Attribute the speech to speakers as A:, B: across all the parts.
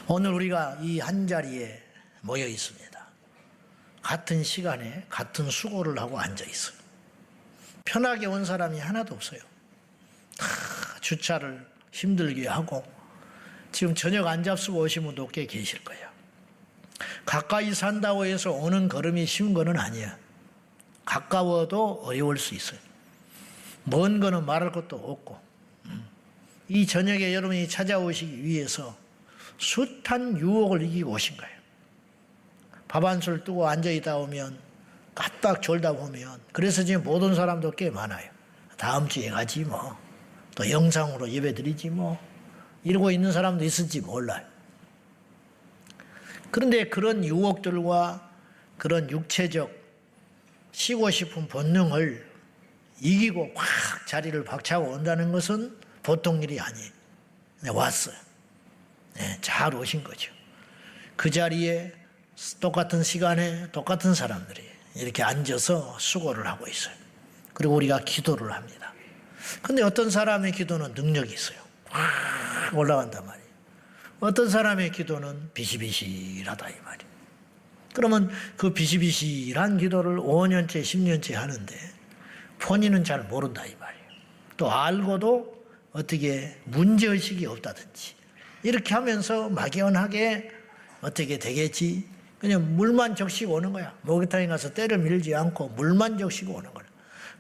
A: 오늘 우리가 이 한자리에 모여 있습니다. 같은 시간에 같은 수고를 하고 앉아 있어요. 편하게 온 사람이 하나도 없어요. 다 주차를 힘들게 하고 지금 저녁 안 잡수고 오신 분도 꽤 계실 거예요. 가까이 산다고 해서 오는 걸음이 쉬운 거는 아니에요. 가까워도 어려울 수 있어요. 먼 거는 말할 것도 없고 이 저녁에 여러분이 찾아오시기 위해서 숱한 유혹을 이기고 오신 거예요. 밥 한 술 뜨고 앉아있다 오면 깜빡 졸다 보면 그래서 지금 못 온 사람도 꽤 많아요. 다음 주에 가지 뭐 또 영상으로 예배드리지 뭐 이러고 있는 사람도 있을지 몰라요. 그런데 그런 유혹들과 그런 육체적 쉬고 싶은 본능을 이기고 확 자리를 박차고 온다는 것은 보통 일이 아니에요. 왔어요. 네, 잘 오신 거죠. 그 자리에 똑같은 시간에 똑같은 사람들이 이렇게 앉아서 수고를 하고 있어요. 그리고 우리가 기도를 합니다. 근데 어떤 사람의 기도는 능력이 있어요. 확 올라간단 말이에요. 어떤 사람의 기도는 비실비실하다 이 말이에요. 그러면 그 비실비실한 기도를 5년째 10년째 하는데 본인은 잘 모른다 이 말이에요. 또 알고도 어떻게 문제의식이 없다든지 이렇게 하면서 막연하게 어떻게 되겠지 그냥 물만 적시고 오는 거야. 목욕탕에 가서 때를 밀지 않고 물만 적시고 오는 거야.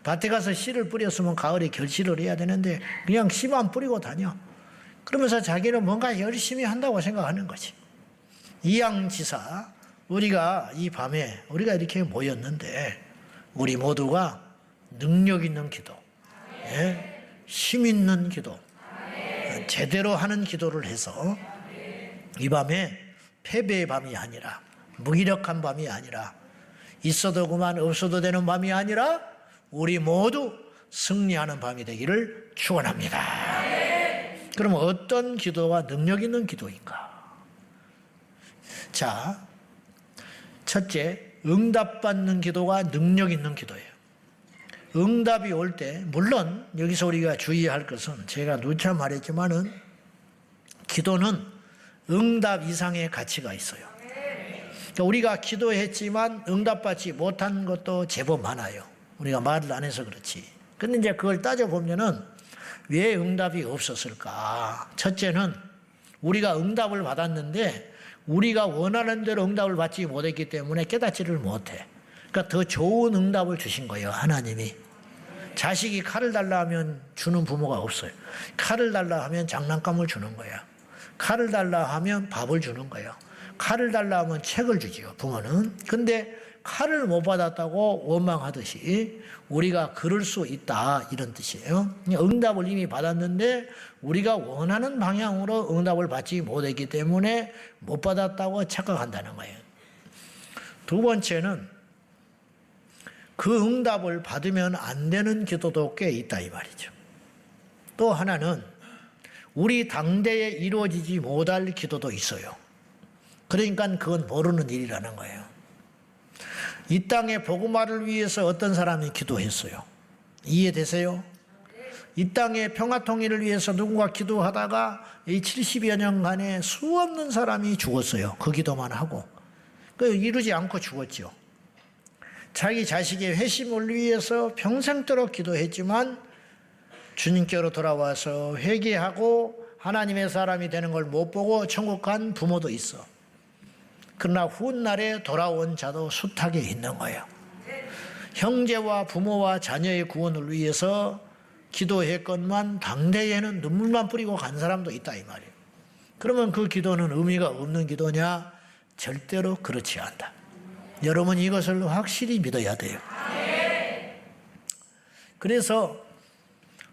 A: 밭에 가서 씨를 뿌렸으면 가을에 결실을 해야 되는데 그냥 씨만 뿌리고 다녀. 그러면서 자기는 뭔가 열심히 한다고 생각하는 거지. 이양지사 우리가 이 밤에 우리가 이렇게 모였는데 우리 모두가 능력 있는 기도, 힘 있는 기도, 제대로 하는 기도를 해서 이 밤에 패배의 밤이 아니라 무기력한 밤이 아니라 있어도 그만 없어도 되는 밤이 아니라 우리 모두 승리하는 밤이 되기를 축원합니다. 그럼 어떤 기도가 능력 있는 기도인가? 자, 첫째, 응답받는 기도가 능력 있는 기도예요. 응답이 올 때 물론 여기서 우리가 주의할 것은 제가 누차 말했지만은 기도는 응답 이상의 가치가 있어요. 그러니까 우리가 기도했지만 응답받지 못한 것도 제법 많아요. 우리가 말을 안 해서 그렇지. 근데 이제 그걸 따져보면은 왜 응답이 없었을까? 첫째는 우리가 응답을 받았는데 우리가 원하는 대로 응답을 받지 못했기 때문에 깨닫지를 못해. 그러니까 더 좋은 응답을 주신 거예요, 하나님이. 자식이 칼을 달라 하면 주는 부모가 없어요. 칼을 달라 하면 장난감을 주는 거야. 칼을 달라 하면 밥을 주는 거예요. 칼을 달라 하면 책을 주지요, 부모는. 근데 칼을 못 받았다고 원망하듯이 우리가 그럴 수 있다 이런 뜻이에요. 응답을 이미 받았는데 우리가 원하는 방향으로 응답을 받지 못했기 때문에 못 받았다고 착각한다는 거예요. 두 번째는 그 응답을 받으면 안 되는 기도도 꽤 있다 이 말이죠. 또 하나는 우리 당대에 이루어지지 못할 기도도 있어요. 그러니까 그건 모르는 일이라는 거예요. 이 땅의 복음화를 위해서 어떤 사람이 기도했어요. 이해되세요? 이 땅의 평화통일을 위해서 누군가 기도하다가 이 70여 년간에 수없는 사람이 죽었어요. 그 기도만 하고. 이루지 않고 죽었죠. 자기 자식의 회심을 위해서 평생도록 기도했지만 주님께로 돌아와서 회개하고 하나님의 사람이 되는 걸 못 보고 천국 간 부모도 있어. 그러나 훗날에 돌아온 자도 숱하게 있는 거예요. 형제와 부모와 자녀의 구원을 위해서 기도했건만 당대에는 눈물만 뿌리고 간 사람도 있다 이 말이에요. 그러면 그 기도는 의미가 없는 기도냐? 절대로 그렇지 않다. 여러분 이것을 확실히 믿어야 돼요. 그래서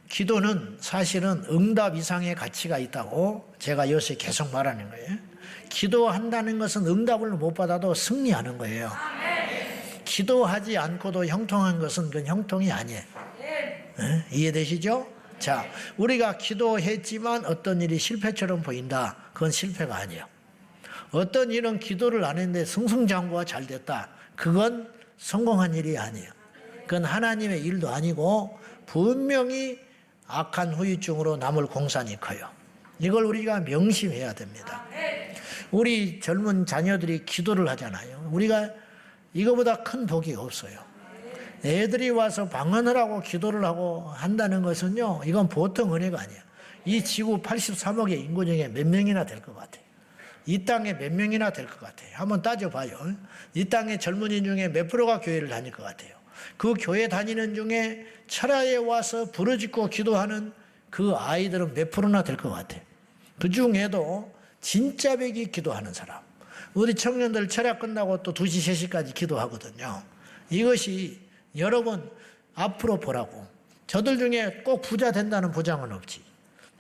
A: 기도는 사실은 응답 이상의 가치가 있다고 제가 요새 계속 말하는 거예요. 기도한다는 것은 응답을 못 받아도 승리하는 거예요. 기도하지 않고도 형통한 것은 그건 형통이 아니에요. 이해되시죠? 자, 우리가 기도했지만 어떤 일이 실패처럼 보인다. 그건 실패가 아니에요. 어떤 일은 기도를 안 했는데 승승장구가 잘 됐다. 그건 성공한 일이 아니에요. 그건 하나님의 일도 아니고 분명히 악한 후유증으로 남을 공산이 커요. 이걸 우리가 명심해야 됩니다. 우리 젊은 자녀들이 기도를 하잖아요. 우리가 이거보다 큰 복이 없어요. 애들이 와서 방언을 하고 기도를 하고 한다는 것은요, 이건 보통 은혜가 아니야. 이 지구 83억의 인구 중에 몇 명이나 될 것 같아요. 이 땅에 몇 명이나 될 것 같아요. 한번 따져봐요. 이 땅의 젊은이 중에 몇 프로가 교회를 다닐 것 같아요. 그 교회 다니는 중에 철야에 와서 부르짖고 기도하는 그 아이들은 몇 프로나 될 것 같아요. 그 중에도 진짜 백이 기도하는 사람. 우리 청년들 철야 끝나고 또 2시, 3시까지 기도하거든요. 이것이 여러분 앞으로 보라고. 저들 중에 꼭 부자 된다는 보장은 없지.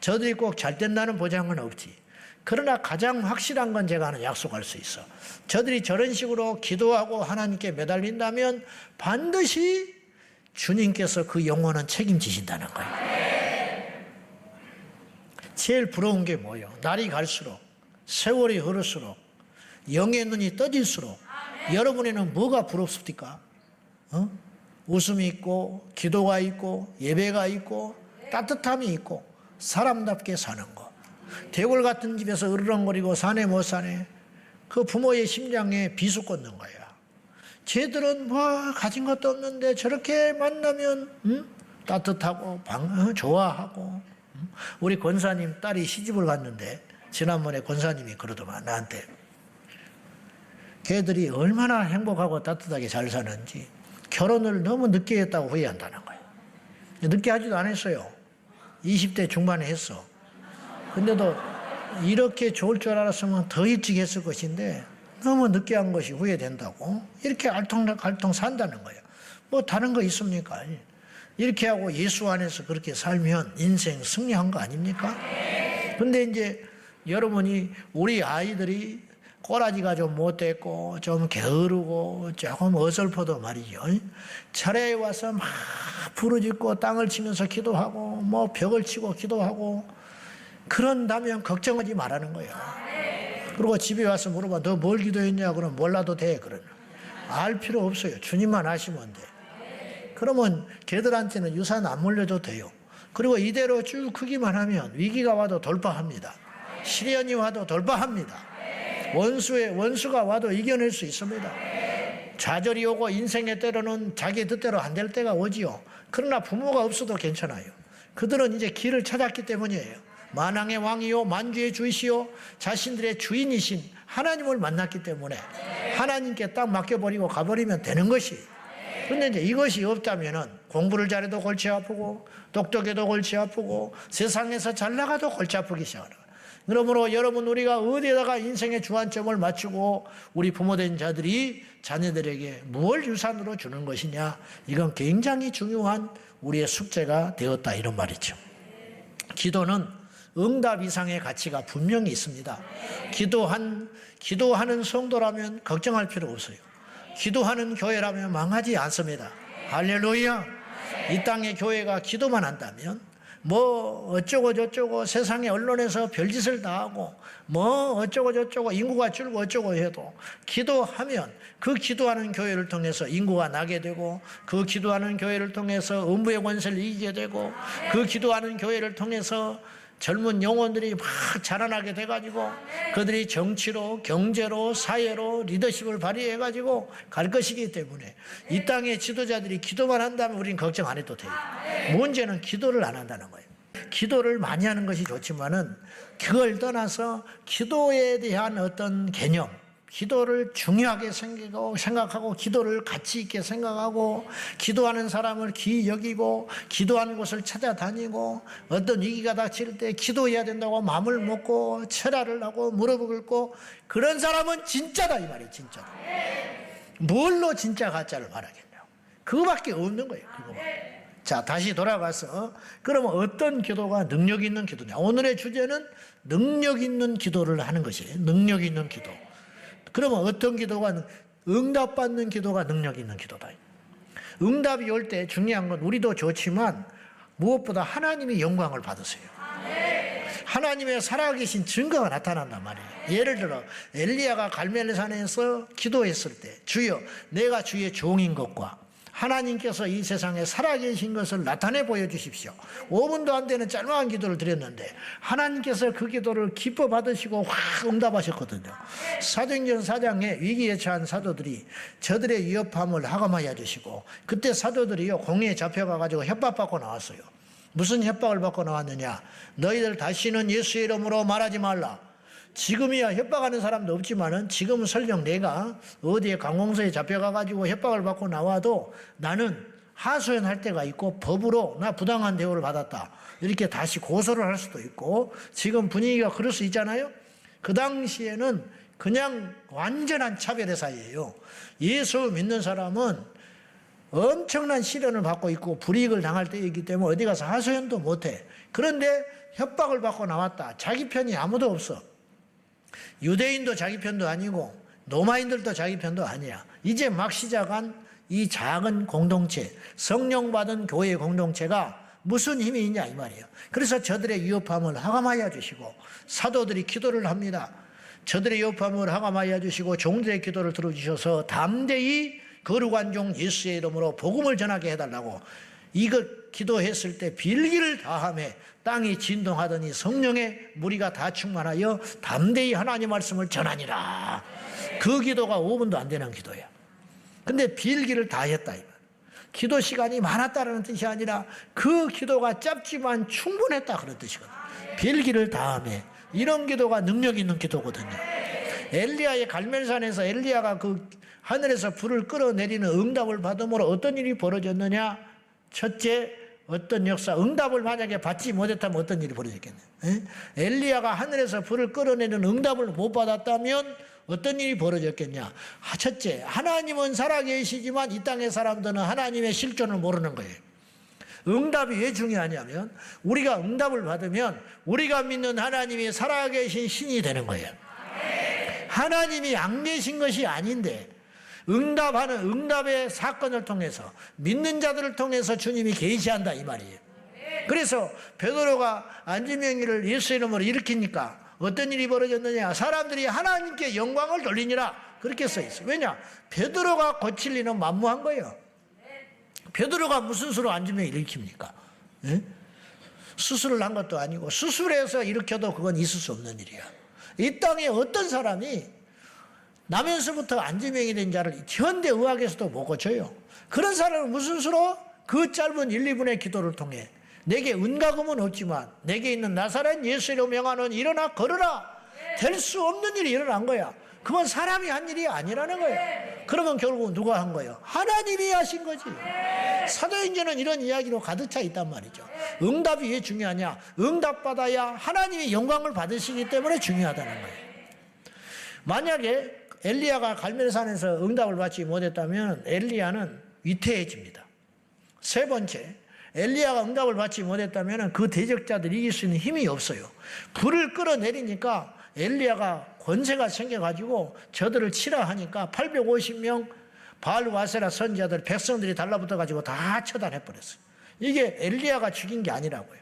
A: 저들이 꼭 잘 된다는 보장은 없지. 그러나 가장 확실한 건 제가 하나 약속할 수 있어. 저들이 저런 식으로 기도하고 하나님께 매달린다면 반드시 주님께서 그 영혼은 책임지신다는 거예요. 제일 부러운 게 뭐예요? 날이 갈수록, 세월이 흐를수록, 영의 눈이 떠질수록 여러분에는 뭐가 부럽습니까? 웃음이 있고, 기도가 있고, 예배가 있고, 따뜻함이 있고, 사람답게 사는 거. 대골 같은 집에서 으르렁거리고 사네 못 사네. 그 부모의 심장에 비수 꽂는 거야. 쟤들은 뭐 가진 것도 없는데 저렇게 만나면 따뜻하고 좋아하고. 우리 권사님 딸이 시집을 갔는데 지난번에 권사님이 그러더만 나한테 걔들이 얼마나 행복하고 따뜻하게 잘 사는지 결혼을 너무 늦게 했다고 후회한다는 거예요. 늦게 하지도 않았어요. 20대 중반에 했어. 근데도 이렇게 좋을 줄 알았으면 더 일찍 했을 것인데 너무 늦게 한 것이 후회된다고 이렇게 알통알통 산다는 거예요. 뭐 다른 거 있습니까? 이렇게 하고 예수 안에서 그렇게 살면 인생 승리한 거 아닙니까? 근데 이제 여러분이 우리 아이들이 꼬라지가 좀 못됐고 좀 게으르고 조금 어설퍼도 말이죠. 철야에 와서 막 부르짖고 땅을 치면서 기도하고 뭐 벽을 치고 기도하고 그런다면 걱정하지 말라는 거예요. 그리고 집에 와서 물어봐. 너 뭘 기도했냐? 그러면 몰라도 돼. 그러면 알 필요 없어요. 주님만 아시면 돼. 그러면 걔들한테는 유산 안 물려도 돼요. 그리고 이대로 쭉 크기만 하면 위기가 와도 돌파합니다. 시련이 와도 돌파합니다. 원수가 와도 이겨낼 수 있습니다. 좌절이 오고 인생의 때로는 자기 뜻대로 안 될 때가 오지요. 그러나 부모가 없어도 괜찮아요. 그들은 이제 길을 찾았기 때문이에요. 만왕의 왕이요 만주의 주이시요 자신들의 주인이신 하나님을 만났기 때문에 하나님께 딱 맡겨버리고 가버리면 되는 것이. 근데 이제 이것이 없다면은 공부를 잘해도 골치 아프고 똑똑해도 골치 아프고 세상에서 잘 나가도 골치 아프기 시작하는 거예요. 그러므로 여러분 우리가 어디에다가 인생의 주안점을 맞추고 우리 부모된 자들이 자녀들에게 무엇을 유산으로 주는 것이냐, 이건 굉장히 중요한 우리의 숙제가 되었다 이런 말이죠. 기도는 응답 이상의 가치가 분명히 있습니다. 기도하는 성도라면 걱정할 필요 없어요. 기도하는 교회라면 망하지 않습니다. 할렐루야. 이 땅의 교회가 기도만 한다면 뭐 어쩌고 저쩌고 세상의 언론에서 별짓을 다 하고 뭐 어쩌고 저쩌고 인구가 줄고 어쩌고 해도 기도하면 그 기도하는 교회를 통해서 인구가 나게 되고 그 기도하는 교회를 통해서 음부의 권세를 이기게 되고 그 기도하는 교회를 통해서 젊은 영혼들이 막 자라나게 돼가지고 그들이 정치로 경제로 사회로 리더십을 발휘해가지고 갈 것이기 때문에 이 땅의 지도자들이 기도만 한다면 우리는 걱정 안 해도 돼요. 문제는 기도를 안 한다는 거예요. 기도를 많이 하는 것이 좋지만은 그걸 떠나서 기도에 대한 어떤 개념, 기도를 중요하게 생각하고 기도를 가치 있게 생각하고 기도하는 사람을 귀히 여기고 기도하는 곳을 찾아다니고 어떤 위기가 닥칠 때 기도해야 된다고 마음을 먹고 철야를 하고 무릎을 꿇고 그런 사람은 진짜다 이 말이에요. 진짜다. 뭘로 진짜 가짜를 말하겠냐고. 그거밖에 없는 거예요. 그거만. 자, 다시 돌아가서 그러면 어떤 기도가 능력 있는 기도냐. 오늘의 주제는 능력 있는 기도를 하는 것이에요. 능력 있는 기도. 그러면 어떤 기도가 응답받는 기도가 능력 있는 기도다. 응답이 올 때 중요한 건 우리도 좋지만 무엇보다 하나님이 영광을 받으세요. 하나님의 살아계신 증거가 나타난단 말이에요. 예를 들어 엘리야가 갈멜산에서 기도했을 때 주여 내가 주의 종인 것과 하나님께서 이 세상에 살아계신 것을 나타내 보여주십시오. 5분도 안 되는 짤막한 기도를 드렸는데 하나님께서 그 기도를 기뻐 받으시고 확 응답하셨거든요. 사도행전 4장에 위기에 처한 사도들이 저들의 위협함을 하감하여 주시고, 그때 사도들이요 공회에 잡혀가가지고 협박받고 나왔어요. 무슨 협박을 받고 나왔느냐? 너희들 다시는 예수의 이름으로 말하지 말라. 지금이야 협박하는 사람도 없지만은 지금은 설령 내가 어디에 강공서에 잡혀가가지고 협박을 받고 나와도 나는 하소연할 때가 있고 법으로 나 부당한 대우를 받았다, 이렇게 다시 고소를 할 수도 있고, 지금 분위기가 그럴 수 있잖아요. 그 당시에는 그냥 완전한 차별의 사이예요. 예수 믿는 사람은 엄청난 시련을 받고 있고 불이익을 당할 때이기 때문에 어디 가서 하소연도 못해. 그런데 협박을 받고 나왔다. 자기 편이 아무도 없어. 유대인도 자기 편도 아니고 로마인들도 자기 편도 아니야. 이제 막 시작한 이 작은 공동체, 성령 받은 교회 공동체가 무슨 힘이 있냐 이 말이에요. 그래서 저들의 위협함을 하감하여 주시고 사도들이 기도를 합니다. 저들의 위협함을 하감하여 주시고 종들의 기도를 들어주셔서 담대히 거룩한 종 예수의 이름으로 복음을 전하게 해달라고 이것 기도했을 때 빌기를 다하며 땅이 진동하더니 성령의 무리가 다 충만하여 담대히 하나님 말씀을 전하니라. 그 기도가 5분도 안 되는 기도야. 근데 빌기를 다했다. 기도 시간이 많았다는 뜻이 아니라 그 기도가 짧지만 충분했다 그런 뜻이거든. 빌기를 다하며 이런 기도가 능력 있는 기도거든요. 엘리야의 갈멜산에서 엘리야가 그 하늘에서 불을 끌어내리는 응답을 받음으로 어떤 일이 벌어졌느냐? 첫째, 어떤 역사, 응답을 만약에 받지 못했다면 어떤 일이 벌어졌겠냐? 엘리야가 하늘에서 불을 끌어내는 응답을 못 받았다면 어떤 일이 벌어졌겠냐? 첫째, 하나님은 살아계시지만 이 땅의 사람들은 하나님의 실존을 모르는 거예요. 응답이 왜 중요하냐면 우리가 응답을 받으면 우리가 믿는 하나님이 살아계신 신이 되는 거예요. 하나님이 안 계신 것이 아닌데 응답하는 응답의 사건을 통해서 믿는 자들을 통해서 주님이 계시한다 이 말이에요. 그래서 베드로가 안지명이를 예수 이름으로 일으키니까 어떤 일이 벌어졌느냐? 사람들이 하나님께 영광을 돌리니라 그렇게 써 있어요. 왜냐? 베드로가 고칠 일은 만무한 거예요. 베드로가 무슨 수로 안지명을 일으킵니까? 수술을 한 것도 아니고 수술해서 일으켜도 그건 있을 수 없는 일이야. 이 땅에 어떤 사람이 나면서부터 안지명이 된 자를 현대의학에서도 못 고쳐요. 그런 사람은 무슨 수로? 그 짧은 1, 2분의 기도를 통해 내게 은가금은 없지만 내게 있는 나사렛 예수로 명하는 일어나 걸어라. 될 수 없는 일이 일어난 거야. 그건 사람이 한 일이 아니라는 거예요. 그러면 결국 누가 한 거예요? 하나님이 하신 거지. 사도행전은 이런 이야기로 가득 차 있단 말이죠. 응답이 왜 중요하냐? 응답받아야 하나님이 영광을 받으시기 때문에 중요하다는 거예요. 만약에 엘리야가 갈멜산에서 응답을 받지 못했다면 엘리야는 위태해집니다. 세 번째, 엘리야가 응답을 받지 못했다면 그 대적자들 이길 수 있는 힘이 없어요. 불을 끌어내리니까 엘리야가 권세가 생겨가지고 저들을 치라 하니까 850명 바알 와세라 선지자들 백성들이 달라붙어가지고 다 처단해버렸어요. 이게 엘리야가 죽인 게 아니라고요.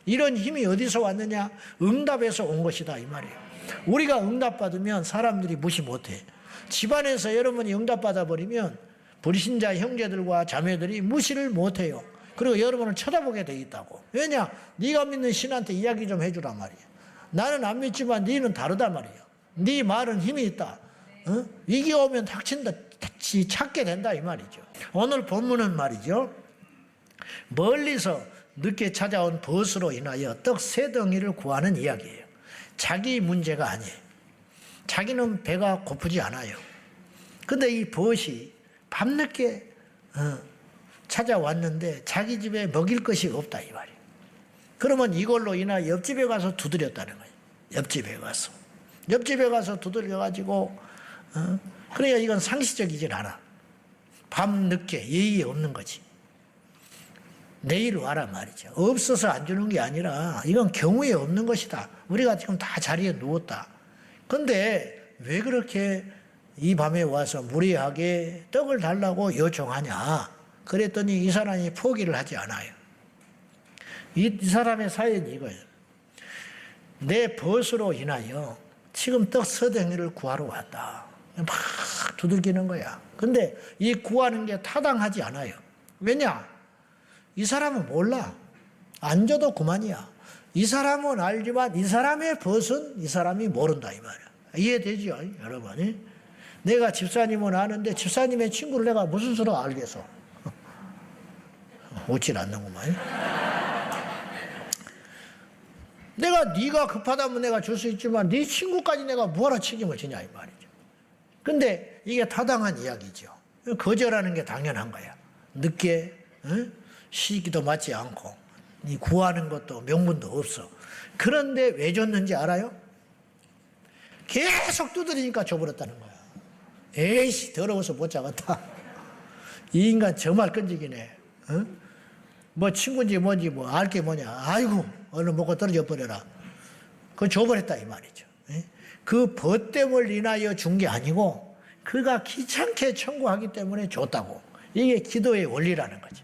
A: 이런 힘이 어디서 왔느냐? 응답에서 온 것이다 이 말이에요. 우리가 응답받으면 사람들이 무시 못해. 집안에서 여러분이 응답받아 버리면 불신자 형제들과 자매들이 무시를 못해요. 그리고 여러분을 쳐다보게 돼 있다고. 왜냐? 네가 믿는 신한테 이야기 좀 해주란 말이야. 나는 안 믿지만 너는 다르다 말이야. 네 말은 힘이 있다. 위기가 오면 닥친다, 찾게 된다 이 말이죠. 오늘 본문은 말이죠, 멀리서 늦게 찾아온 벗으로 인하여 떡 세 덩이를 구하는 이야기예요. 자기 문제가 아니에요. 자기는 배가 고프지 않아요. 근데 이 벗이 밤늦게 찾아왔는데 자기 집에 먹일 것이 없다 이 말이에요. 그러면 이걸로 인하여 옆집에 가서 두드렸다는 거예요. 옆집에 가서 두들겨가지고 그래야 이건 상식적이질 않아. 밤늦게 예의 없는 거지. 내일 와라 말이죠. 없어서 안 주는 게 아니라 이건 경우에 없는 것이다. 우리가 지금 다 자리에 누웠다. 근데 왜 그렇게 이 밤에 와서 무리하게 떡을 달라고 요청하냐? 그랬더니 이 사람이 포기를 하지 않아요. 이 사람의 사연이 이거예요. 내 벗으로 인하여 지금 떡 서덩이를 구하러 왔다. 막 두들기는 거야. 근데 이 구하는 게 타당하지 않아요. 왜냐? 이 사람은 몰라. 안 줘도 그만이야. 이 사람은 알지만 이 사람의 벗은 이 사람이 모른다 이 말이야. 이해되죠, 여러분? 내가 집사님은 아는데 집사님의 친구를 내가 무슨 수로 알겠어? 웃질 않는구만. 네가 급하다면 내가 줄 수 있지만 네 친구까지 내가 뭐하러 책임을 지냐 이 말이죠. 근데 이게 타당한 이야기죠. 거절하는 게 당연한 거야. 늦게 시기도 맞지 않고 이 구하는 것도 명분도 없어. 그런데 왜 줬는지 알아요? 계속 두드리니까 줘버렸다는 거야. 에이씨 더러워서 못 잡았다. 이 인간 정말 끈질기네. 뭐 친구인지 뭔지 뭐 알 게 뭐냐. 아이고 얼른 먹고 떨어져 버려라. 그거 줘버렸다 이 말이죠. 그 벗됨을 인하여 준 게 아니고 그가 귀찮게 청구하기 때문에 줬다고. 이게 기도의 원리라는 거지.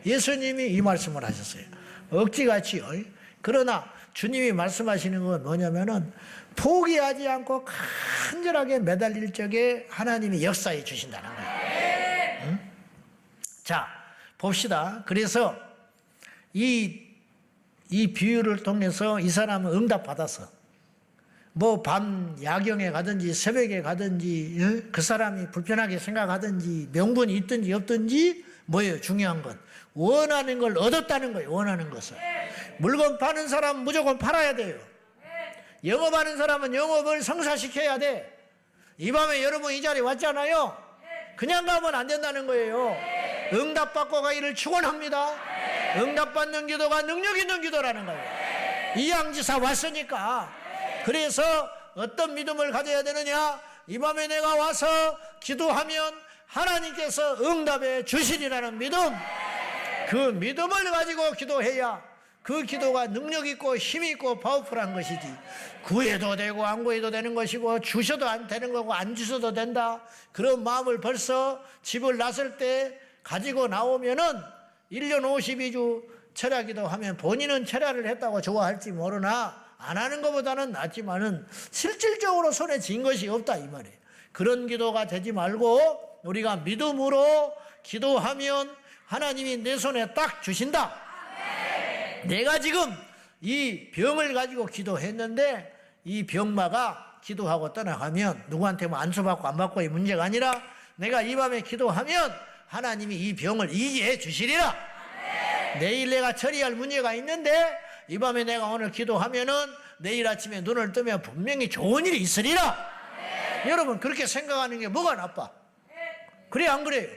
A: 예수님이 이 말씀을 하셨어요. 억지같이요. 그러나 주님이 말씀하시는 건 뭐냐면은 포기하지 않고 간절하게 매달릴 적에 하나님이 역사해 주신다는 거예요. 자, 봅시다. 그래서 이 비유를 통해서 이 사람은 응답받아서 뭐 밤 야경에 가든지 새벽에 가든지 그 사람이 불편하게 생각하든지 명분이 있든지 없든지 뭐예요? 중요한 건 원하는 걸 얻었다는 거예요. 원하는 것을. 물건 파는 사람은 무조건 팔아야 돼요. 영업하는 사람은 영업을 성사시켜야 돼. 이 밤에 여러분 이 자리에 왔잖아요. 그냥 가면 안 된다는 거예요. 응답받고 가기를 축원합니다. 응답받는 기도가 능력 있는 기도라는 거예요. 이양지사 왔으니까. 그래서 어떤 믿음을 가져야 되느냐? 이 밤에 내가 와서 기도하면 하나님께서 응답해 주시리라는 믿음. 그 믿음을 가지고 기도해야 그 기도가 능력 있고 힘 있고 파워풀한 것이지. 구해도 되고 안 구해도 되는 것이고 주셔도 안 되는 거고 안 주셔도 된다. 그런 마음을 벌써 집을 나설 때 가지고 나오면은 1년 52주 철야기도 하면 본인은 철야를 했다고 좋아할지 모르나 안 하는 것보다는 낫지만은 실질적으로 손에 쥔 것이 없다 이 말이에요. 그런 기도가 되지 말고 우리가 믿음으로 기도하면 하나님이 내 손에 딱 주신다. 내가 지금 이 병을 가지고 기도했는데 이 병마가 기도하고 떠나가면 누구한테 뭐 안수받고 안 받고의 문제가 아니라 내가 이 밤에 기도하면 하나님이 이 병을 이기해 주시리라. 내일 내가 처리할 문제가 있는데 이 밤에 내가 오늘 기도하면은 내일 아침에 눈을 뜨면 분명히 좋은 일이 있으리라. 여러분 그렇게 생각하는 게 뭐가 나빠? 그래 안 그래요?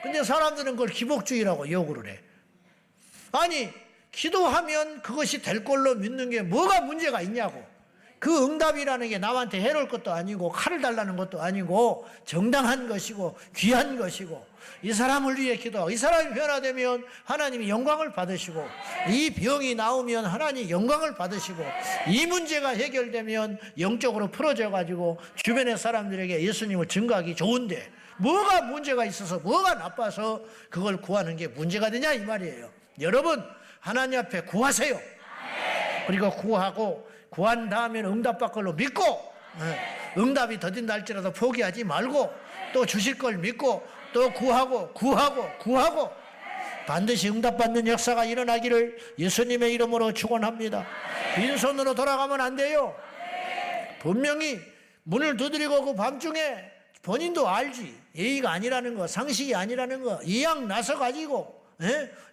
A: 근데 사람들은 그걸 기복주의라고 욕을 해. 아니 기도하면 그것이 될 걸로 믿는 게 뭐가 문제가 있냐고. 그 응답이라는 게 남한테 해로울 것도 아니고 칼을 달라는 것도 아니고 정당한 것이고 귀한 것이고 이 사람을 위해 기도하고 이 사람이 변화되면 하나님이 영광을 받으시고 이 병이 나오면 하나님이 영광을 받으시고 이 문제가 해결되면 영적으로 풀어져 가지고 주변의 사람들에게 예수님을 증거하기 좋은데 뭐가 문제가 있어서 뭐가 나빠서 그걸 구하는 게 문제가 되냐 이 말이에요. 여러분 하나님 앞에 구하세요. 그리고 구하고 구한 다음에는 응답받을 걸로 믿고 응답이 더딘다 할지라도 포기하지 말고 또 주실 걸 믿고 또 구하고 반드시 응답받는 역사가 일어나기를 예수님의 이름으로 축원합니다. 빈손으로 돌아가면 안 돼요. 분명히 문을 두드리고 그 밤중에 본인도 알지. 예의가 아니라는 거, 상식이 아니라는 거 이왕 나서 가지고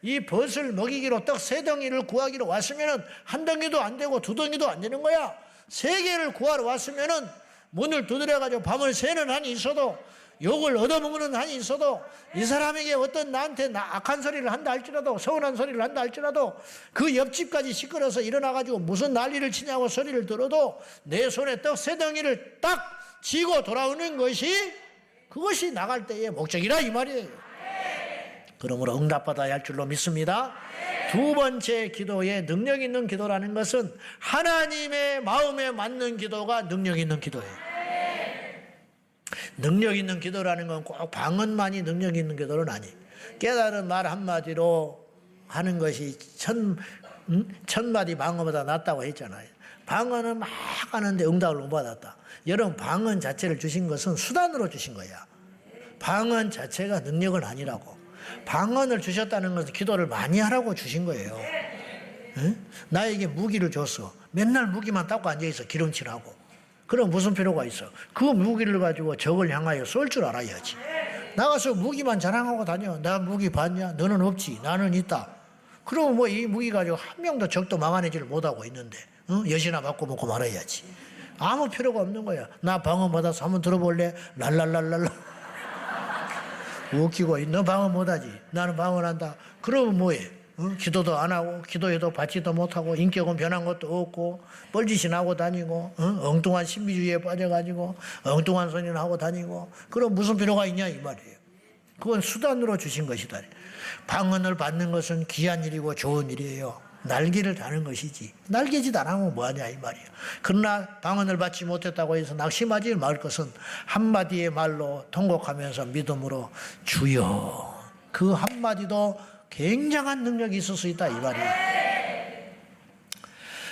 A: 이 벗을 먹이기로 떡 3덩이를 구하기로 왔으면은 1덩이도 안 되고 2덩이도 안 되는 거야. 3개를 구하러 왔으면은 문을 두드려가지고 밤을 새는 한이 있어도 욕을 얻어먹는 한이 있어도 이 사람에게 어떤 나한테 악한 소리를 한다 할지라도 서운한 소리를 한다 할지라도 그 옆집까지 시끄러워서 일어나가지고 무슨 난리를 치냐고 소리를 들어도 내 손에 떡 3덩이를 딱 쥐고 돌아오는 것이 그것이 나갈 때의 목적이라 이 말이에요. 그러므로 응답받아야 할 줄로 믿습니다. 두 번째 기도의 능력 있는 기도라는 것은 하나님의 마음에 맞는 기도가 능력 있는 기도예요. 능력 있는 기도라는 건 꼭 방언만이 능력 있는 기도는 아니에요. 깨달은 말 한마디로 하는 것이 천마디 방언보다 낫다고 했잖아요. 방언은 막 하는데 응답을 못 받았다. 여러분 방언 자체를 주신 것은 수단으로 주신 거야. 방언 자체가 능력은 아니라고. 방언을 주셨다는 것은 기도를 많이 하라고 주신 거예요. 응? 나에게 무기를 줬어. 맨날 무기만 닦고 앉아있어. 기름칠하고. 그럼 무슨 필요가 있어? 그 무기를 가지고 적을 향하여 쏠 줄 알아야지. 나가서 무기만 자랑하고 다녀. 나 무기 봤냐? 너는 없지. 나는 있다. 그러면 뭐 이 무기 가지고 한 명도 적도 막아내지를 못하고 있는데 여시나 맞고 먹고 말아야지. 아무 필요가 없는 거야. 나 방언 받아서 한번 들어볼래? 랄랄랄랄라. 웃기고 너 방언 못하지. 나는 방언한다. 그러면 뭐해? 기도도 안 하고 기도해도 받지도 못하고 인격은 변한 것도 없고 뻘짓이 나고 다니고 엉뚱한 신비주의에 빠져가지고 엉뚱한 소리를 하고 다니고 그럼 무슨 필요가 있냐 이 말이에요. 그건 수단으로 주신 것이다. 방언을 받는 것은 귀한 일이고 좋은 일이에요. 날개를 다는 것이지 날개짓 안 하면 뭐하냐 이 말이에요. 그러나 방언을 받지 못했다고 해서 낙심하지 말 것은 한마디의 말로 통곡하면서 믿음으로 주여, 그 한마디도 굉장한 능력이 있을 수 있다 이 말이에요.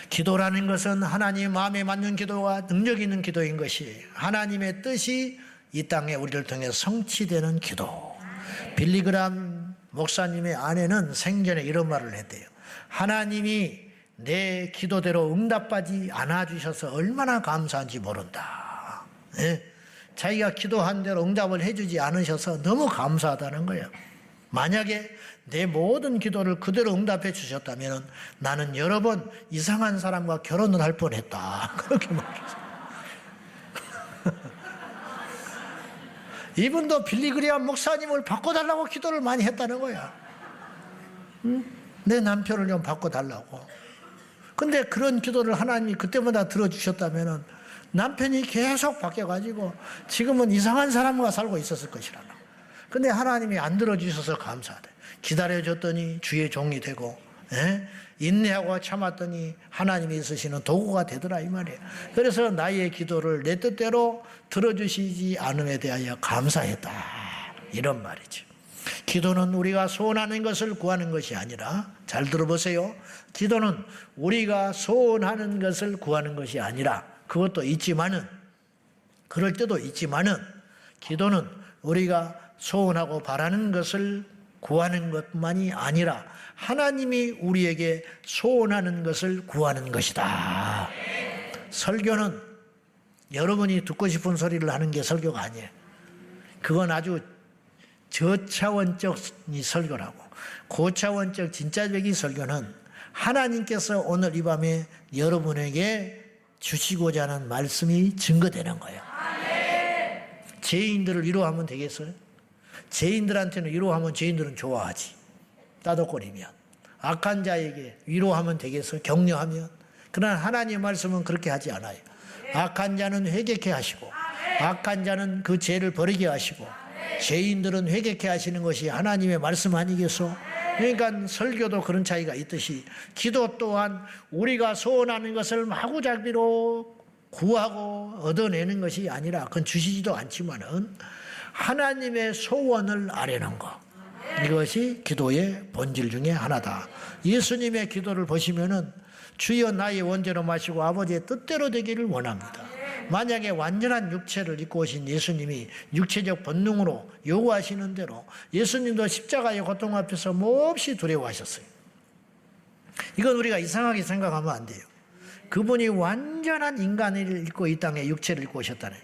A: 기도라는 것은 하나님 마음에 맞는 기도가 능력 있는 기도인 것이 하나님의 뜻이 이 땅에 우리를 통해 성취되는 기도. 빌리그람 목사님의 아내는 생전에 이런 말을 했대요. 하나님이 내 기도대로 응답하지 않아 주셔서 얼마나 감사한지 모른다. 예? 자기가 기도한 대로 응답을 해주지 않으셔서 너무 감사하다는 거예요. 만약에 내 모든 기도를 그대로 응답해 주셨다면 나는 여러 번 이상한 사람과 결혼을 할 뻔했다. 그렇게 말했어요. 이분도 빌리그리암 목사님을 바꿔달라고 기도를 많이 했다는 거야. 응? 내 남편을 좀 바꿔달라고. 근데 그런 기도를 하나님이 그때마다 들어주셨다면 남편이 계속 바뀌어가지고 지금은 이상한 사람과 살고 있었을 것이라. 근데 하나님이 안 들어주셔서 감사하다. 기다려줬더니 주의 종이 되고 인내하고 참았더니 하나님이 쓰시는 도구가 되더라 이 말이에요. 그래서 나의 기도를 내 뜻대로 들어주시지 않음에 대하여 감사했다 이런 말이죠. 기도는 우리가 소원하는 것을 구하는 것이 아니라, 잘 들어보세요. 기도는 우리가 소원하는 것을 구하는 것이 아니라, 그것도 있지만은, 그럴 때도 있지만은, 기도는 우리가 소원하고 바라는 것을 구하는 것만이 아니라 하나님이 우리에게 소원하는 것을 구하는 것이다. 설교는 여러분이 듣고 싶은 소리를 하는 게 설교가 아니에요. 그건 아주 저차원적 설교라고. 고차원적 진짜적인 설교는 하나님께서 오늘 이 밤에 여러분에게 주시고자 하는 말씀이 증거되는 거예요. 죄인들을 위로하면 되겠어요? 죄인들한테는 위로하면 죄인들은 좋아하지. 따독거리면. 악한 자에게 위로하면 되겠어요? 격려하면. 그러나 하나님의 말씀은 그렇게 하지 않아요. 악한 자는 회개케 하시고 악한 자는 그 죄를 버리게 하시고 죄인들은 회개케 하시는 것이 하나님의 말씀 아니겠소? 그러니까 설교도 그런 차이가 있듯이 기도 또한 우리가 소원하는 것을 마구잡이로 구하고 얻어내는 것이 아니라, 그건 주시지도 않지만은 하나님의 소원을 아뢰는 것, 이것이 기도의 본질 중에 하나다. 예수님의 기도를 보시면은 주여 나의 원대로 마시고 아버지의 뜻대로 되기를 원합니다. 만약에 완전한 육체를 입고 오신 예수님이 육체적 본능으로 요구하시는 대로 예수님도 십자가의 고통 앞에서 몹시 두려워하셨어요. 이건 우리가 이상하게 생각하면 안 돼요. 그분이 완전한 인간을 입고 이 땅에 육체를 입고 오셨다는,